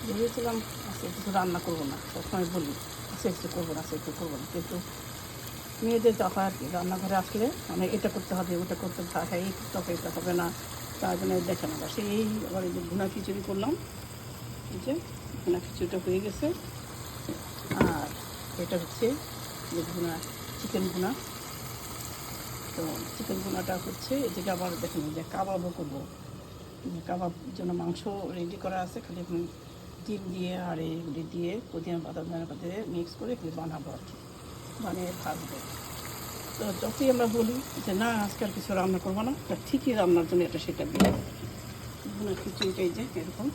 ভেবেছিলাম আজকে কিছু রান্না করবো না, সবসময় বলি আজকে একটু করবো না, আজকে একটু করবো না, কিন্তু মেয়েদের যা হয় আর কি, রান্নাঘরে আসলে মানে এটা করতে হবে ওটা করতে হবে, হ্যাঁ এই তরকারিটা হবে না, তার জন্য দেখে না। সেই আবার এই যে ভুনা খিচুড়ি করলাম, এই যে ভুনা খিচুড়িটা হয়ে গেছে। আর এটা হচ্ছে যে ভুনা, চিকেন ভুনা। তো চিকেন ভুনাটা হচ্ছে এদিকে আবার দেখুন যে কাবাবও করবো, কাবাব জন্য মাংস রেডি করা আছে, খালি ডিম দিয়ে আর এইগুলি দিয়ে পুদিনা বাদাম দিয়ে মিক্স করে খালি বানাবো আর কি, বানিয়ে ভাজবো। তো যতই আমরা বলি যে না আজকে আর কিছু রান্না করবো না, তা ঠিকই রান্নার জন্য এটা সেটা দিয়ে ভুনা খিচুড়িটাই যে এরকম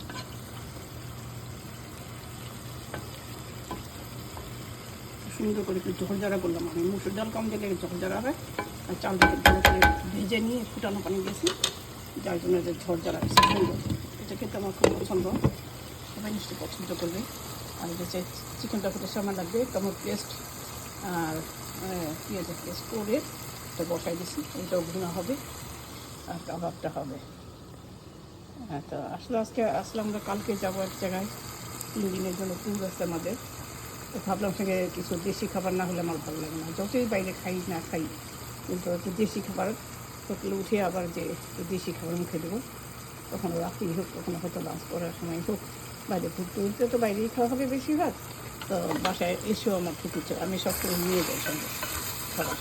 সুন্দর করে একটু ঝোলঝাড়া করলাম। আমি মুসুর ডাল কম দিলে ঝোলঝাড়া হয়, আর চালটাকে ভালো করে ভেজে নিয়ে ফুটানো পানি দিয়েছি, যার জন্য যে ঝোলঝাড়া হয়েছে সুন্দর। এটা খেতে আমার খুব পছন্দ, সবাই নিশ্চয়ই পছন্দ করবে। আর যে চিকেনটা করতে সময় লাগবে, টমেটো পেস্ট আর পেঁয়াজের পেস্ট করে এটা বসাই দিয়েছি, এটাও ভুনা হবে আর কাবাবটা হবে। হ্যাঁ, তো আসলে আজকে আসলে আমরা কালকে যাবো এক জায়গায় 3 দিনের জন্য ট্যুর আছে আমাদের। তো ভাবলাম সঙ্গে কিছু দেশি খাবার না হলে আমার ভালো লাগে না, যতই বাইরে খাই না খাই, কিন্তু একটু দেশি খাবার সকালে উঠে আবার যে একটু দেশি খাবার মুখে দেবো, কখনো রাত্রি হোক কখনো হয়তো লাঞ্চ করার সময় হোক, বাইরে ঘুরতে ঘুরতে তো বাইরেই খাওয়া হবে বেশিরভাগ। তো বাসায় এসেও আমার খেতে চাই, আমি সব করে নিয়ে যাই সঙ্গে খাবার।